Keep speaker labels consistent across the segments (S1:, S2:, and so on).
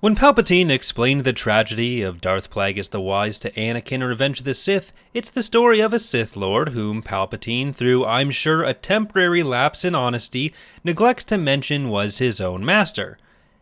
S1: When Palpatine explained the tragedy of Darth Plagueis the Wise to Anakin in Revenge of the Sith, it's the story of a Sith Lord whom Palpatine, through I'm sure a temporary lapse in honesty, neglects to mention was his own master.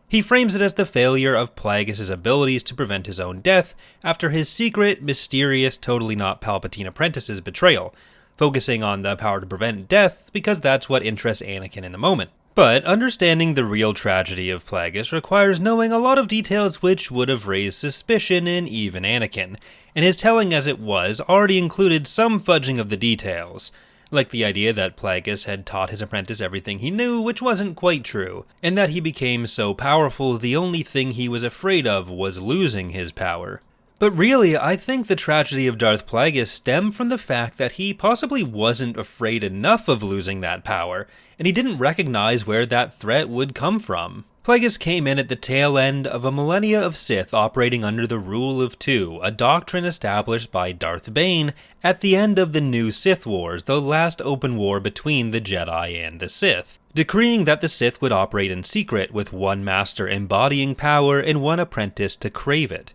S1: He frames it as the failure of Plagueis' abilities to prevent his own death after his secret, mysterious, totally not Palpatine apprentice's betrayal, focusing on the power to prevent death because that's what interests Anakin in the moment. But understanding the real tragedy of Plagueis requires knowing a lot of details which would have raised suspicion in even Anakin, and his telling as it was already included some fudging of the details, like the idea that Plagueis had taught his apprentice everything he knew, which wasn't quite true, and that he became so powerful the only thing he was afraid of was losing his power. But really, I think the tragedy of Darth Plagueis stemmed from the fact that he possibly wasn't afraid enough of losing that power, and he didn't recognize where that threat would come from. Plagueis came in at the tail end of a millennia of Sith operating under the Rule of Two, a doctrine established by Darth Bane at the end of the New Sith Wars, the last open war between the Jedi and the Sith, decreeing that the Sith would operate in secret with one master embodying power and one apprentice to crave it.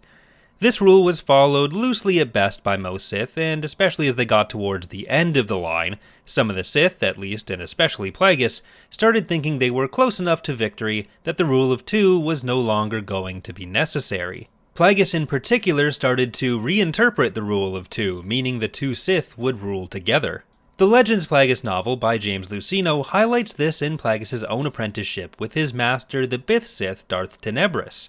S1: This rule was followed loosely at best by most Sith, and especially as they got towards the end of the line, some of the Sith, at least, and especially Plagueis, started thinking they were close enough to victory that the Rule of Two was no longer going to be necessary. Plagueis in particular started to reinterpret the Rule of Two, meaning the two Sith would rule together. The Legends Plagueis novel by James Luceno highlights this in Plagueis' own apprenticeship with his master, the Bith Sith Darth Tenebris,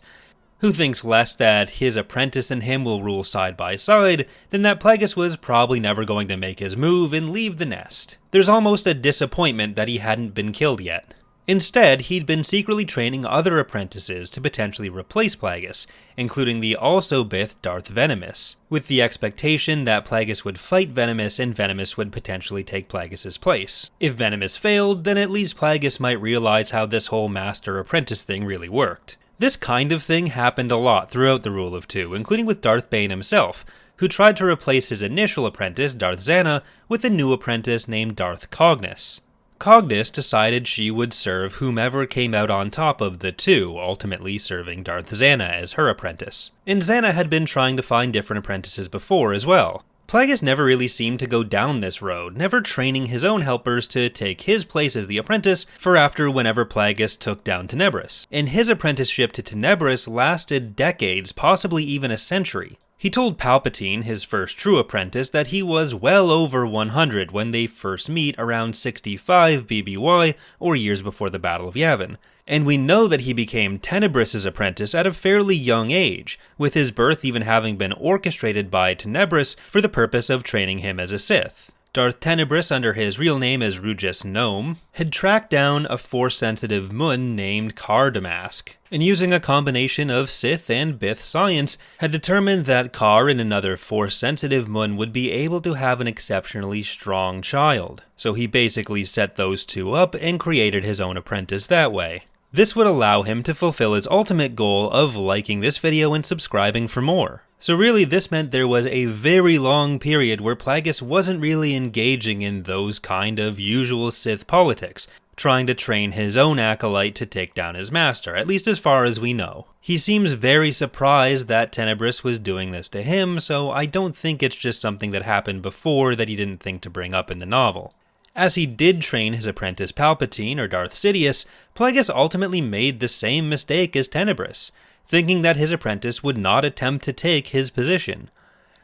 S1: who thinks less that his apprentice and him will rule side by side than that Plagueis was probably never going to make his move and leave the nest. There's almost a disappointment that he hadn't been killed yet. Instead, he'd been secretly training other apprentices to potentially replace Plagueis, including the also Bith Darth Venomous, with the expectation that Plagueis would fight Venomous and Venomous would potentially take Plagueis' place. If Venomous failed, then at least Plagueis might realize how this whole master-apprentice thing really worked. This kind of thing happened a lot throughout the Rule of Two, including with Darth Bane himself, who tried to replace his initial apprentice, Darth Zana, with a new apprentice named Darth Cognis. Cognis decided she would serve whomever came out on top of the two, ultimately serving Darth Zana as her apprentice. And Zana had been trying to find different apprentices before as well. Plagueis never really seemed to go down this road, never training his own helpers to take his place as the apprentice for after whenever Plagueis took down Tenebris. And his apprenticeship to Tenebris lasted decades, possibly even a century. He told Palpatine, his first true apprentice, that he was well over 100 when they first meet around 65 BBY, or years before the Battle of Yavin. And we know that he became Tenebris' apprentice at a fairly young age, with his birth even having been orchestrated by Tenebris for the purpose of training him as a Sith. Darth Tenebris, under his real name as Rugus Gnome, had tracked down a Force-sensitive Mun named Car Damask, and using a combination of Sith and Bith science, had determined that Car and another Force-sensitive Mun would be able to have an exceptionally strong child. So he basically set those two up and created his own apprentice that way. This would allow him to fulfill his ultimate goal of liking this video and subscribing for more. So really, this meant there was a very long period where Plagueis wasn't really engaging in those kind of usual Sith politics, trying to train his own acolyte to take down his master, at least as far as we know. He seems very surprised that Tenebris was doing this to him, so I don't think it's just something that happened before that he didn't think to bring up in the novel. As he did train his apprentice Palpatine, or Darth Sidious, Plagueis ultimately made the same mistake as Tenebris, thinking that his apprentice would not attempt to take his position.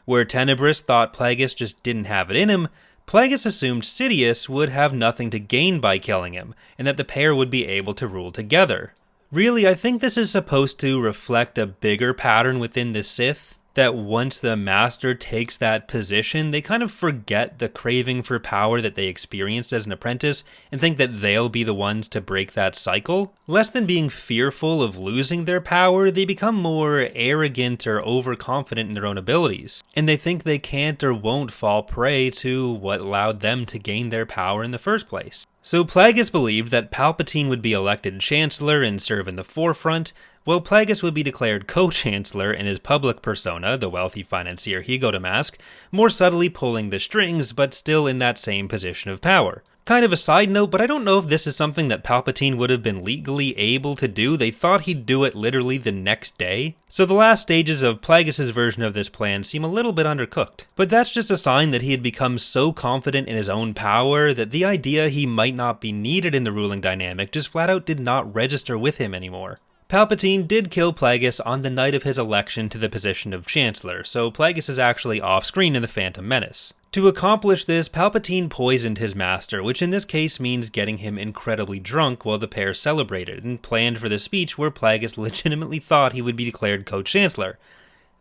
S1: Where Tenebris thought Plagueis just didn't have it in him, Plagueis assumed Sidious would have nothing to gain by killing him, and that the pair would be able to rule together. Really, I think this is supposed to reflect a bigger pattern within the Sith, that once the master takes that position, they kind of forget the craving for power that they experienced as an apprentice and think that they'll be the ones to break that cycle. Less than being fearful of losing their power, they become more arrogant or overconfident in their own abilities, and they think they can't or won't fall prey to what allowed them to gain their power in the first place. So Plagueis believed that Palpatine would be elected Chancellor and serve in the forefront, while Plagueis would be declared co-chancellor in his public persona, the wealthy financier Higo Damask, more subtly pulling the strings but still in that same position of power. Kind of a side note, but I don't know if this is something that Palpatine would have been legally able to do. They thought he'd do it literally the next day. So the last stages of Plagueis' version of this plan seem a little bit undercooked. But that's just a sign that he had become so confident in his own power that the idea he might not be needed in the ruling dynamic just flat out did not register with him anymore. Palpatine did kill Plagueis on the night of his election to the position of Chancellor, so Plagueis is actually off-screen in The Phantom Menace. To accomplish this, Palpatine poisoned his master, which in this case means getting him incredibly drunk while the pair celebrated, and planned for the speech where Plagueis legitimately thought he would be declared co-chancellor.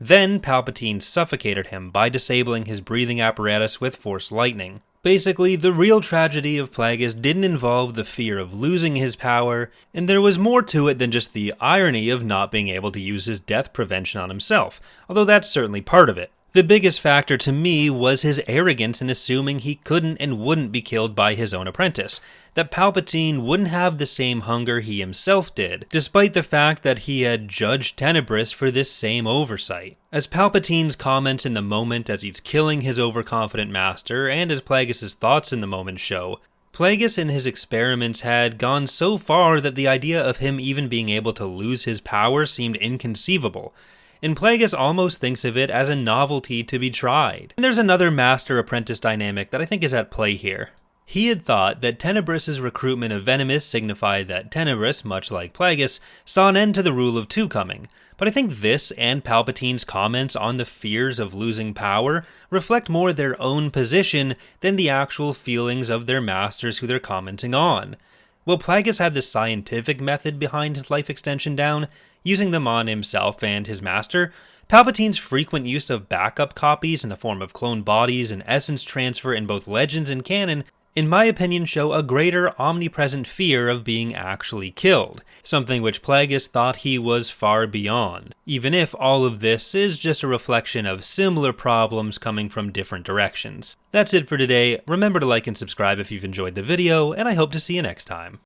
S1: Then Palpatine suffocated him by disabling his breathing apparatus with Force lightning. Basically, the real tragedy of Plagueis didn't involve the fear of losing his power, and there was more to it than just the irony of not being able to use his death prevention on himself, although that's certainly part of it. The biggest factor to me was his arrogance in assuming he couldn't and wouldn't be killed by his own apprentice, that Palpatine wouldn't have the same hunger he himself did, despite the fact that he had judged Tenebris for this same oversight. As Palpatine's comments in the moment as he's killing his overconfident master, and as Plagueis' thoughts in the moment show, Plagueis in his experiments had gone so far that the idea of him even being able to lose his power seemed inconceivable. And Plagueis almost thinks of it as a novelty to be tried. And there's another master-apprentice dynamic that I think is at play here. He had thought that Tenebris' recruitment of Venomous signified that Tenebris, much like Plagueis, saw an end to the rule of two coming. But I think this and Palpatine's comments on the fears of losing power reflect more their own position than the actual feelings of their masters who they're commenting on. While Plagueis had the scientific method behind his life extension down, using them on himself and his master, Palpatine's frequent use of backup copies in the form of clone bodies and essence transfer in both Legends and canon, in my opinion, show a greater omnipresent fear of being actually killed, something which Plagueis thought he was far beyond, even if all of this is just a reflection of similar problems coming from different directions. That's it for today. Remember to like and subscribe if you've enjoyed the video, and I hope to see you next time.